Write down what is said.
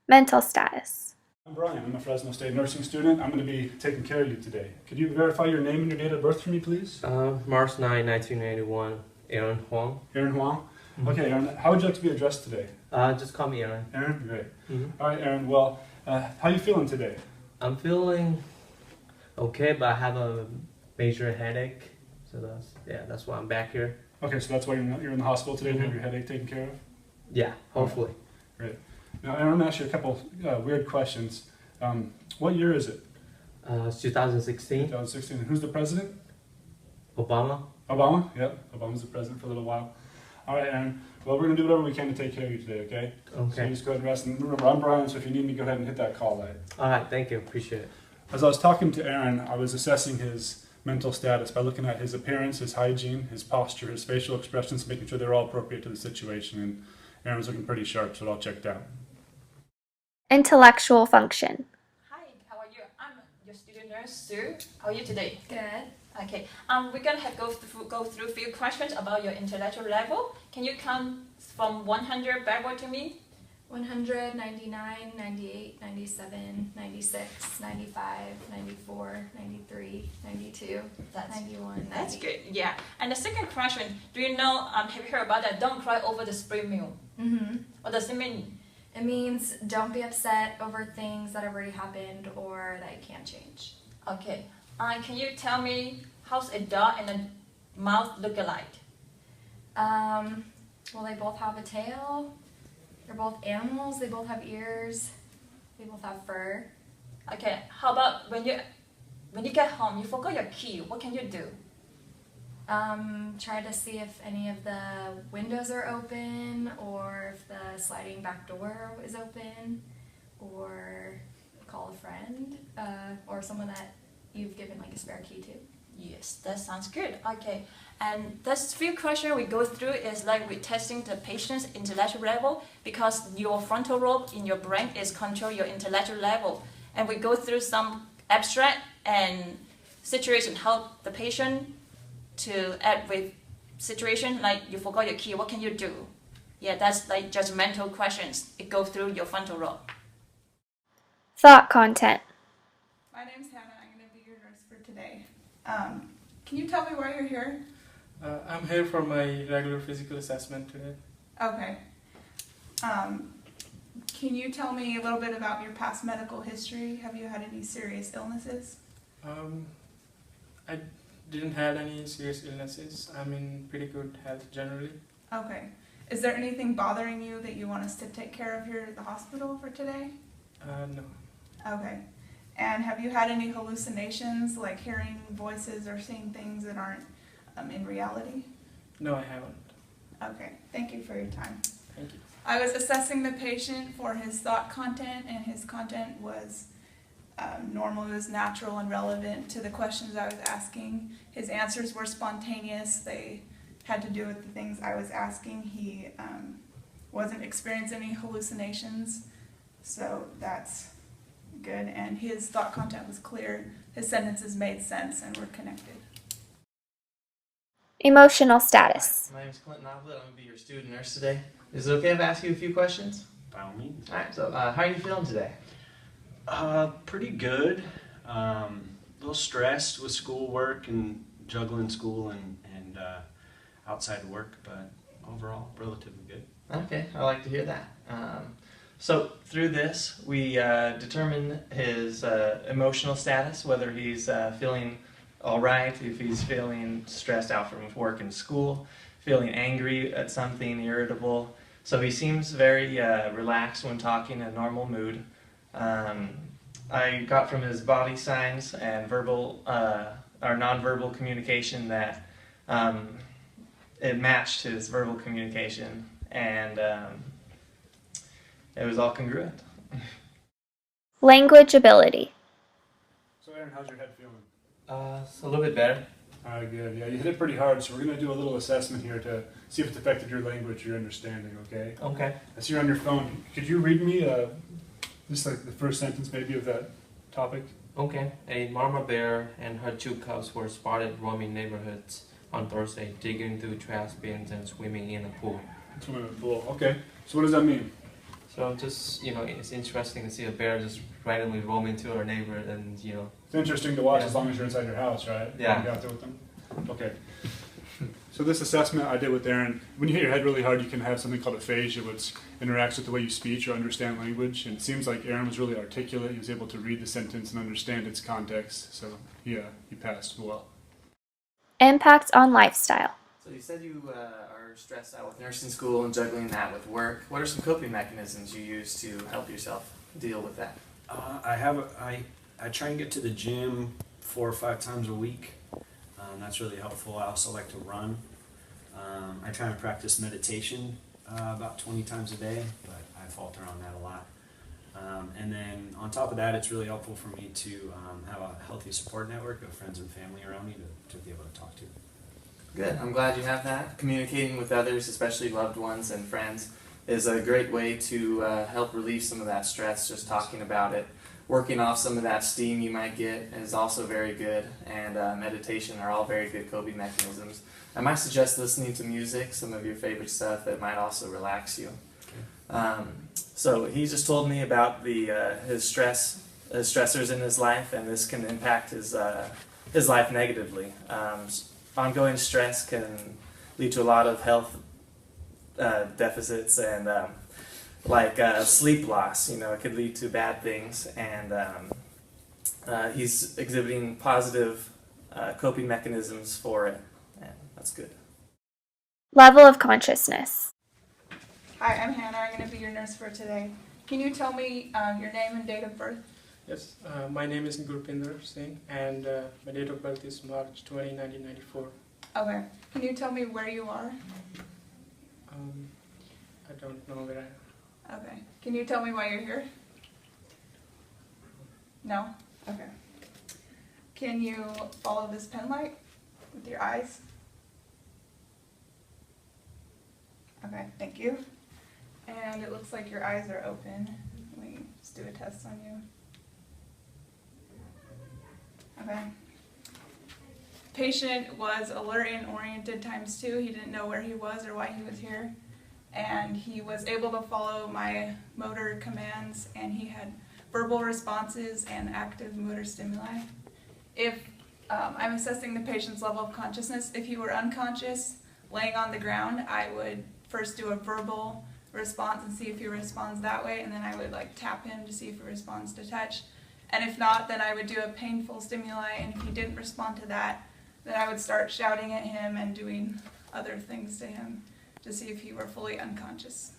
Mental status. I'm Brian. I'm a Fresno State nursing student. I'm going to be taking care of you today. Could you verify your name and your date of birth for me, please? March 9, 1981, Aaron Huang. Aaron Huang? Mm-hmm. Okay, Aaron, how would you like to be addressed today? Just call me Aaron. Aaron? Great. Mm-hmm. All right, Aaron. Well, how are you feeling today? I'm feeling okay, but I have a major headache. So that's why I'm back here. Okay, so that's why you're in the hospital today to have Mm-hmm. your headache taken care of? Yeah, hopefully. Great. Now, Aaron, I'm going to ask you a couple weird questions. What year is it? It's 2016. 2016. And who's the president? Obama. Obama? Yep. Obama's the president for a little while. All right, Aaron. Well, we're going to do whatever we can to take care of you today, okay? So you Okay. just go ahead and rest. And remember, I'm Brian, so if you need me, go ahead and hit that call light. All right, thank you. Appreciate it. As I was talking to Aaron, I was assessing his mental status by looking at his appearance, his hygiene, his posture, his facial expressions, making sure they're all appropriate to the situation. And Aaron was looking pretty sharp, so it all checked out. Intellectual function. Hi, how are you? I'm your student nurse, Sue. How are you today? Good. Okay. We're gonna go through a few questions about your intellectual level. Can you count from 100 backward to me? 100, 99, 98, 97, 96, 95, 94, 93, 92, That's 91, That's 90. good. Yeah. And the second question, do you know? Have you heard about that? Don't cry over the spring meal. Mm-hmm. What does it mean? It means don't be upset over things that have already happened or that you can't change. Okay. Can you tell me how's a dog and a mouse look alike? Well, they both have a tail. They're both animals. They both have ears. They both have fur. Okay. How about when you get home, you forgot your key? What can you do? Try to see if any of the windows are open or if the sliding back door is open, or call a friend or someone that you've given like a spare key to. Yes, that sounds good. Okay, and this few questions we go through is like we're testing the patient's intellectual level because your frontal lobe in your brain is control your intellectual level, and we go through some abstract and situation help the patient to add with situation like you forgot your key. What can you do? Yeah, that's like judgmental questions. It goes through your frontal lobe. Thought content. My name's Hannah. I'm going to be your nurse for today. Can you tell me why you're here? I'm here for my regular physical assessment today. Okay. Can you tell me a little bit about your past medical history? Have you had any serious illnesses? I didn't have any serious illnesses. I'm in pretty good health generally. Okay. Is there anything bothering you that you want us to take care of here at the hospital for today? No. Okay. And have you had any hallucinations, like hearing voices or seeing things that aren't in reality? No, I haven't. Okay. Thank you for your time. Thank you. I was assessing the patient for his thought content, and his content was normal, it was natural and relevant to the questions I was asking. His answers were spontaneous. They had to do with the things I was asking. He wasn't experiencing any hallucinations, so that's good. And his thought content was clear. His sentences made sense and were connected. Emotional status. My name is Clinton Oblett. I'm going to be your student nurse today. Is it okay if I ask you a few questions? By all means. Alright, so how are you feeling today? Pretty good. A little stressed with schoolwork and juggling school and outside work, but overall, relatively good. Okay, I like to hear that. So through this, we determine his emotional status, whether he's feeling alright, if he's feeling stressed out from work and school, feeling angry at something, irritable. So he seems very relaxed when talking, in a normal mood. I got from his body signs and verbal or nonverbal communication that it matched his verbal communication, and it was all congruent. Language ability. So, Aaron, how's your head feeling? It's a little bit better. All right, good. Yeah, you hit it pretty hard, so we're going to do a little assessment here to see if it's affected your language, your understanding, okay? Okay. I see you're on your phone. Could you read me just like the first sentence maybe of that topic? Okay. A mama bear and her two cubs were spotted roaming neighborhoods on Thursday, digging through trash bins and swimming in a pool. Swimming in a pool. Okay. So what does that mean? So just, it's interesting to see a bear just randomly roam into our neighborhood and, It's interesting to watch Yeah. as long as you're inside your house, right? Yeah. You got there with them. Okay. So this assessment I did with Aaron, when you hit your head really hard, you can have something called aphasia, which interacts with the way you speak or understand language. And it seems like Aaron was really articulate. He was able to read the sentence and understand its context. So he passed well. Impact on lifestyle. So you said you are stressed out with nursing school and juggling that with work. What are some coping mechanisms you use to help yourself deal with that? I try and get to the gym 4 or 5 times a week. That's really helpful. I also like to run. I try and practice meditation about 20 times a day, but I falter on that a lot. And then on top of that, it's really helpful for me to have a healthy support network of friends and family around me to be able to talk to. Good. I'm glad you have that. Communicating with others, especially loved ones and friends, is a great way to help relieve some of that stress. Just talking about it, working off some of that steam you might get is also very good. And meditation are all very good coping mechanisms. I might suggest listening to music, some of your favorite stuff that might also relax you. So he just told me about his stressors in his life, and this can impact his life negatively. Ongoing stress can lead to a lot of health deficits and sleep loss. It could lead to bad things, and he's exhibiting positive coping mechanisms for it, and that's good. Level of consciousness. Hi, I'm Hannah. I'm going to be your nurse for today. Can you tell me your name and date of birth? Yes, my name is Gurpinder Singh, and my date of birth is March 20, 1994. Okay. Can you tell me where you are? I don't know where I am. Okay. Can you tell me why you're here? No? Okay. Can you follow this pen light with your eyes? Okay, thank you. And it looks like your eyes are open. Let me just do a test on you. Okay. Patient was alert and oriented ×2. He didn't know where he was or why he was here. And he was able to follow my motor commands, and he had verbal responses and active motor stimuli. If I'm assessing the patient's level of consciousness, if he were unconscious, laying on the ground, I would first do a verbal response and see if he responds that way, and then I would tap him to see if he responds to touch. And if not, then I would do a painful stimuli, and if he didn't respond to that, then I would start shouting at him and doing other things to him to see if he were fully unconscious.